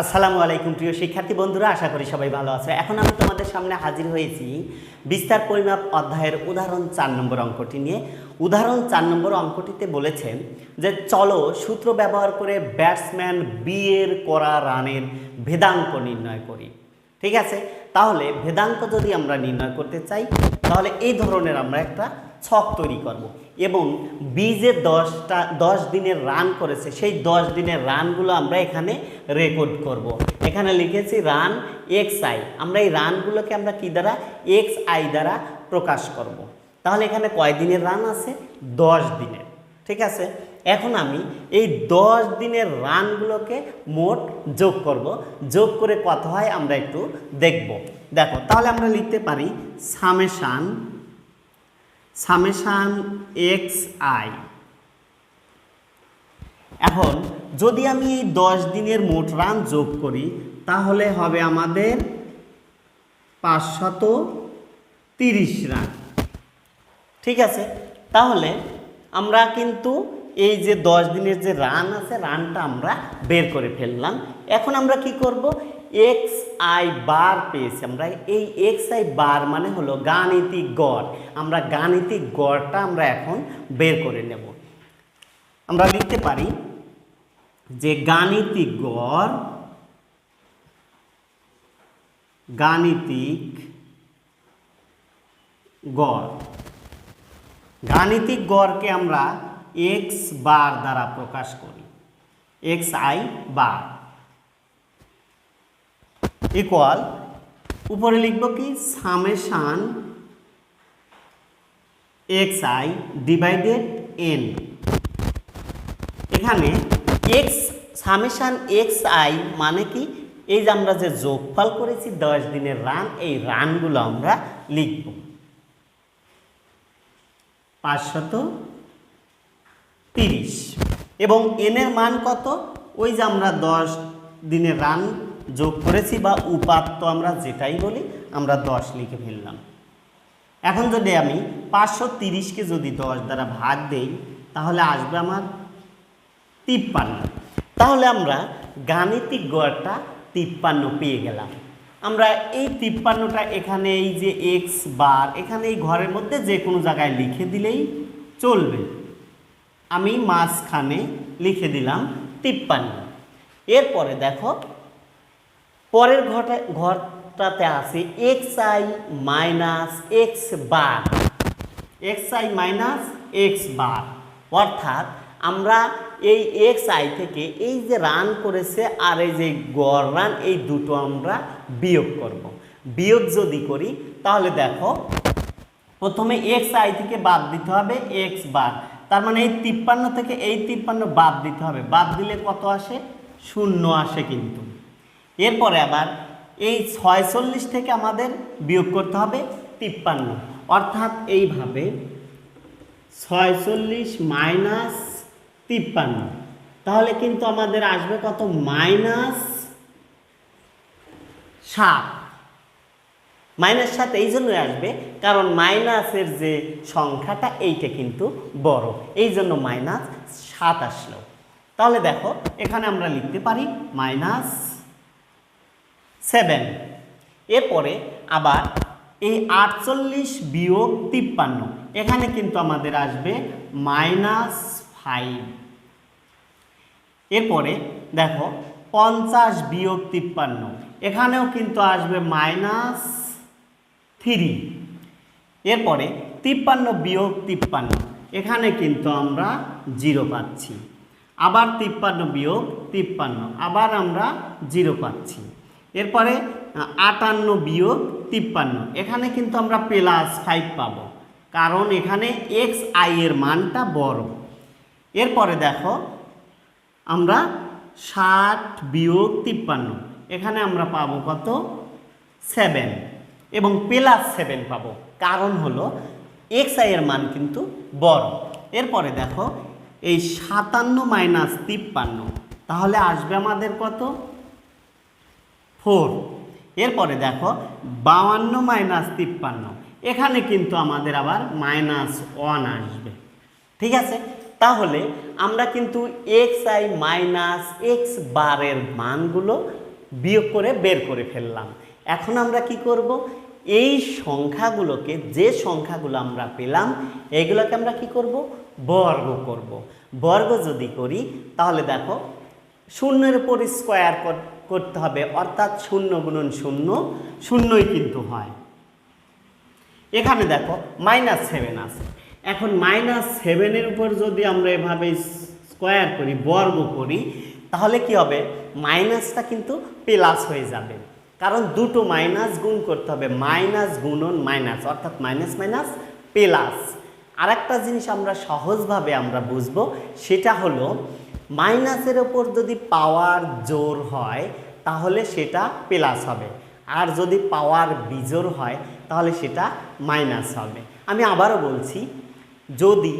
আসসালামু আলাইকুম প্রিয় শিক্ষার্থী বন্ধুরা, আশা করি সবাই ভালো আছে। এখন আমি তোমাদের সামনে হাজির হয়েছি বিস্তার পরিমাপ অধ্যায়ের উদাহরণ 4 নম্বর অঙ্কটি নিয়ে। উদাহরণ 4 নম্বর অঙ্কটিতে বলেছেন যে চলো সূত্র ব্যবহার করে ব্যাটসম্যান বি এর করা রানের ভেদাঙ্ক নির্ণয় করি। ঠিক আছে, তাহলে ভেদাঙ্ক যদি আমরা নির্ণয় করতে চাই তাহলে এই ধরনের আমরা একটা ছক তৈরি করব এবং বি যে 10 দিনের রান করেছে সেই 10 দিনের রানগুলো আমরা এখানে রেকর্ড করব। এখানে লিখেছি রান এক্স আই, আমরা এই রানগুলোকে আমরা কি দ্বারা এক্স আই দ্বারা প্রকাশ করব। তাহলে এখানে কয় দিনের রান আছে? 10 দিনের। ঠিক আছে, এখন আমি এই 10 দিনের রানগুলোকে মোট যোগ করব, যোগ করে কত হয় আমরা একটু দেখব। দেখো, তাহলে আমরা লিখতে পারি সামেশান এক্স আই। এখন যদি আমি এই 10 দিনের মোট রান যোগ করি তাহলে হবে আমাদের 530 রান। ঠিক আছে, তাহলে আমরা কিন্তু এই যে 10 দিনের যে রান আছে রানটা আমরা বের করে ফেললাম। এখন আমরা কি করব? এক্স আই বার পেয়েছি আমরা। এই এক্স আই বার মানে হলো গাণিতিক গড়। আমরা গাণিতিক গড়টা আমরা এখন বের করে নেব। আমরা লিখতে পারি যে গাণিতিক গড়, গাণিতিক গড়কে আমরা এক্স বার দ্বারা প্রকাশ করি, এক্স আই বার ইকুয়াল, উপরে লিখব কি summation x I divided N. এখানে এক্স সামেশান এক্স আই মানে কি, এই যে আমরা যে যোগফল করেছি 10 দিনের রান, এই রানগুলো আমরা লিখব 530 এবং এন এর মান কত? ওই যে আমরা 10 দিনের রান যোগ করেছি বা উপাত্ত আমরা যেটাই বলি, আমরা 10 লিখে ফেললাম। এখন যদি আমি 530কে যদি 10 দ্বারা ভাগ দেই তাহলে আসবে আমার 53। তাহলে আমরা গাণিতিক গড়টা 53 পেয়ে গেলাম। আমরা এই 53টা এখানে এই যে এক্স বার এখানে এই ঘরের মধ্যে যে কোনো জায়গায় লিখে দিলেই চলবে। আমি মাঝখানে লিখে দিলাম 53। এরপরে দেখো পরের ঘরটাতে আছে x i minus x bar, x i minus x bar, অর্থাৎ আমরা এই এক্স আই থেকে এই যে রান করেছে আর এই যে গড় রান, এই দুটো আমরা বিয়োগ করব। বিয়োগ যদি করি তাহলে দেখো প্রথমে এক্স আই থেকে বাদ দিতে হবে এক্স বার, তার মানে এই 53 থেকে এই 53 বাদ দিতে হবে। বাদ দিলে কত আসে? 0 আসে কিন্তু। এরপরে আবার এই 46 থেকে আমাদের বিয়োগ করতে হবে 53, অর্থাৎ এইভাবে 46 মাইনাস 53, তাহলে কিন্তু আমাদের আসবে কত? -7। -7 এই জন্যই আসবে কারণ মাইনাসের যে সংখ্যাটা এইটা কিন্তু বড়, এই জন্য -7 আসলো। তাহলে দেখো এখানে আমরা লিখতে পারি -7। এরপরে আবার এই 48 বিয়োগ 53, এখানে কিন্তু আমাদের আসবে -5। এরপরে দেখো 50 বিয়োগ 53, এখানেও কিন্তু আসবে -3। এরপরে 53 বিয়োগ 53, এখানে কিন্তু আমরা 0 পাচ্ছি। আবার 53 বিয়োগ 53, আবার আমরা 0 পাচ্ছি। এরপরে 58 বিয়োগ 53, এখানে কিন্তু আমরা +5 পাবো কারণ এখানে এক্স আই এর মানটা বড়। এরপরে দেখো আমরা 60 বিয়োগ 53, এখানে আমরা পাবো কত? 7 এবং +7 পাবো, কারণ হলো এক্স আই এর মান কিন্তু বড়। এরপরে দেখো এই 57 মাইনাস 53, তাহলে আসবে আমাদের কত? 4। এরপরে দেখো 52 মাইনাস 53, এখানে কিন্তু আমাদের আবার -1 আসবে। ঠিক আছে, তাহলে আমরা কিন্তু এক্স আই মাইনাস এক্স বারের মানগুলো বিয়োগ করে বের করে ফেললাম। এখন আমরা কি করব, এই সংখ্যাগুলোকে, যে সংখ্যাগুলো আমরা পেলাম এইগুলোকে আমরা কি করব, বর্গ করব। বর্গ যদি করি তাহলে দেখো শূন্যের উপর স্কোয়ার করতে হবে, অর্থাৎ 0 গুণন 0 শূন্যই কিন্তু হয়। এখানে দেখো -7 আছে। এখন -7-এর উপর যদি আমরা এভাবে স্কোয়ার করি, বর্গ করি, তাহলে কি হবে, মাইনাসটা কিন্তু প্লাস হয়ে যাবে, কারণ দুটো মাইনাস গুণ করতে হবে, মাইনাস গুণন মাইনাস, অর্থাৎ মাইনাস মাইনাস প্লাস। আর একটা জিনিস আমরা সহজভাবে আমরা বুঝবো, সেটা হলো মাইনাসের ওপর যদি পাওয়ার জোর হয় তাহলে সেটা প্লাস হবে, আর যদি পাওয়ার বিজোড় হয় তাহলে সেটা মাইনাস হবে। আমি আবারও বলছি, যদি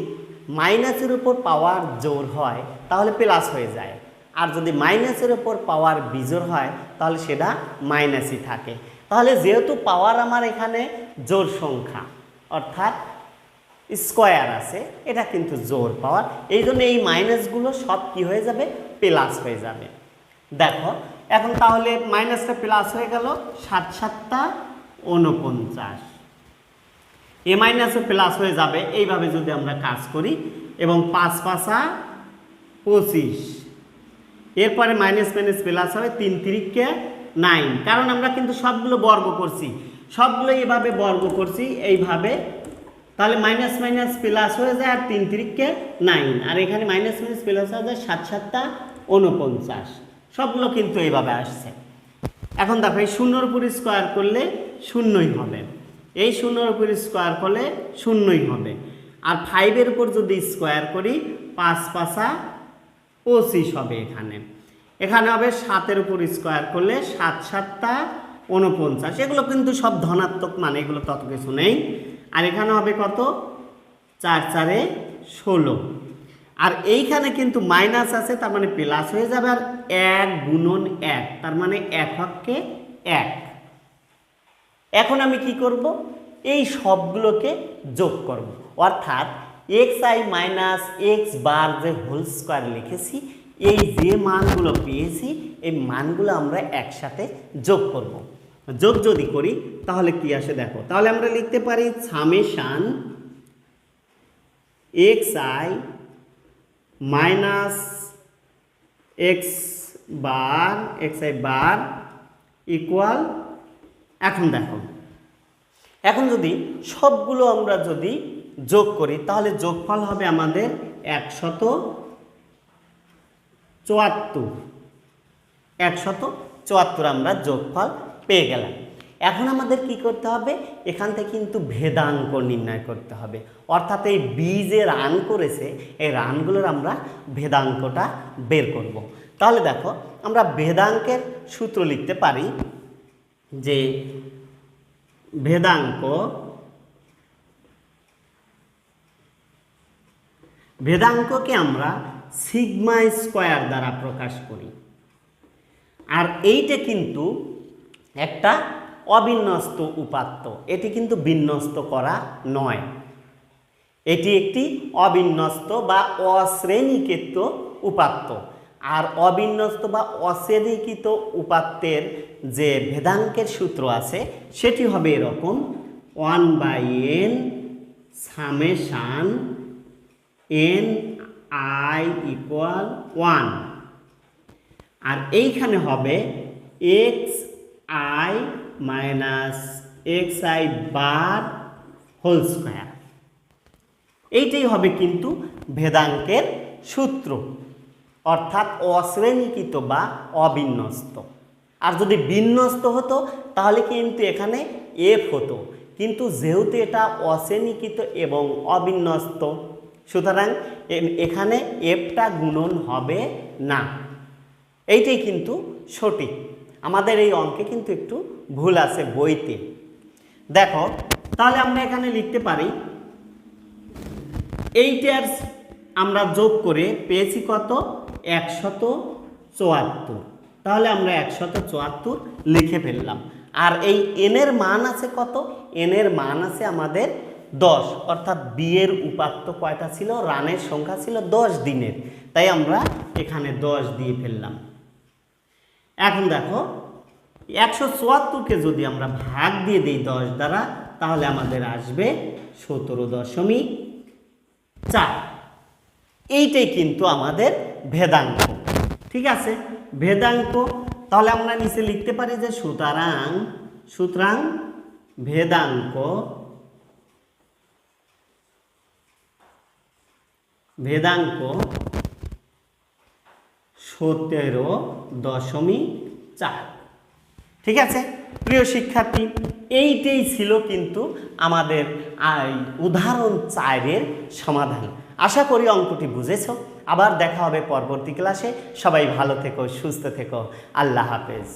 মাইনাসের উপর পাওয়ার জোর হয় তাহলে প্লাস হয়ে যায়, আর যদি মাইনাসের উপর পাওয়ার বিজোড় হয় তাহলে সেটা মাইনাসই থাকে। তাহলে যেহেতু পাওয়ার আমার এখানে জোড় সংখ্যা, অর্থাৎ স্কোয়ার আছে, এটা কিন্তু জোড় পাওয়ার, এই জন্য এই মাইনাসগুলো সব কি হয়ে যাবে, প্লাস হয়ে যাবে। দেখো এখন তাহলে মাইনাসটা প্লাস হয়ে গেল, 7 7 49, এ মাইনাসও প্লাস হয়ে যাবে। এইভাবে যদি আমরা কাজ করি, এবং 5 5 25, এরপরে মাইনাস মাইনাস প্লাস হবে, 3 3 9, কারণ আমরা কিন্তু সবগুলো বর্গ করছি, সবগুলো এভাবে বর্গ করছি এইভাবে, তাহলে মাইনাস মাইনাস প্লাস হয়ে যায়, আর 3 3 9, আর এখানে মাইনাস মাইনাস প্লাস হয়ে যায় 7 7 49, সবগুলো কিন্তু এইভাবে আসছে। এখন দেখো এই 0-এর উপর স্কোয়ার করলে 0ই হবে, এই 0-এর উপর স্কোয়ার করলে 0ই হবে, আর 5-এর উপর যদি স্কোয়ার করি 5 5 25 হবে। এখানে হবে 7-এর উপর স্কোয়ার করলে 7 7 49, এগুলো কিন্তু সব ধনাত্মক মান, এগুলো তত কিছু নেই। আর এখানে হবে কত, 4 4 16, আর এইখানে কিন্তু মাইনাস আছে, তার মানে প্লাস হয়ে যাবে, আর 1 গুণন 1, তার মানে 1 হককে 1। এখন আমি কি করব, এই সবগুলোকে যোগ করব, অর্থাৎ xi মাইনাস এক্স বার যে হোল স্কোয়ার লিখেছি, এই যে মানগুলো পেয়েছি এই মানগুলো আমরা একসাথে যোগ করব। যোগ যদি করি তাহলে কি আসে দেখো, তাহলে আমরা লিখতে পারি সামেশান xi মাইনাস xi বার ইকুয়াল, এখন দেখো, এখন যদি সবগুলো আমরা যদি যোগ করি তাহলে যোগফল হবে আমাদের 174 আমরা যোগফল পেয়ে গেলাম। এখন আমাদের কি করতে হবে, এখান থেকে কিন্তু ভেদাঙ্ক নির্ণয় করতে হবে, অর্থাৎ এই বি যে রান করেছে এই রানগুলোর আমরা ভেদাঙ্কটা বের করব। তাহলে দেখো আমরা ভেদাঙ্কের সূত্র লিখতে পারি যে ভেদাঙ্ককে আমরা সিগমা স্কোয়ার দ্বারা প্রকাশ করি, আর এইটা কিন্তু একটা অবিন্যস্ত উপাত্ত, এটি কিন্তু বিন্যস্ত করা নয়, এটি একটি অবিন্যস্ত বা অশ্রেণীকৃত উপাত্ত। আর অবিন্যস্ত বা অশ্রেণীকৃত উপাত্তের যে ভেদাঙ্কের সূত্র আছে সেটি হবে এরকম, 1/n সামেশান ni ইকুয়াল 1, আর এইখানে হবে xi মাইনাস xi বার হোল স্কোয়ার। এইটাই হবে কিন্তু ভেদাঙ্কের সূত্র, অর্থাৎ অশ্রেণীকৃত বা অবিন্যস্ত। আর যদি বিন্যস্ত হতো তাহলে কিন্তু এখানে এফ হতো, কিন্তু যেহেতু এটা অশ্রেণীকৃত এবং অবিন্যস্ত সুতরাং এখানে এফটা গুণন হবে না। এইটাই কিন্তু সঠিক। আমাদের এই অঙ্কে কিন্তু একটু ভুল আছে বইতে। দেখো তাহলে আমরা এখানে লিখতে পারি এইটার আমরা যোগ করে পেয়েছি কত, 174। তাহলে আমরা 174 লিখে ফেললাম। আর এই এনের মান আছে কত, এনের মান আছে আমাদের 10, অর্থাৎ বি এর উপাত্ত কয়টা ছিল, রানের সংখ্যা ছিল 10 দিনের, তাই আমরা এখানে 10 দিয়ে ফেললাম। এখন দেখো 174কে যদি আমরা ভাগ দিয়ে দিই 10 দ্বারা, তাহলে আমাদের আসবে 17.4। এইটাই কিন্তু আমাদের ভেদাঙ্ক। ঠিক আছে, ভেদাঙ্ক। তাহলে আমরা নিচে লিখতে পারি যে সুতরাং ভেদাঙ্ক 17.4। ঠিক আছে প্রিয় শিক্ষার্থী, এইটাই ছিল কিন্তু আমাদের উদাহরণ 4-এর সমাধান। আশা করি অঙ্কটি বুঝেছো। আবার দেখা হবে পরবর্তী ক্লাসে। সবাই ভালো থেকো, সুস্থ থেকো। আল্লাহ হাফেজ।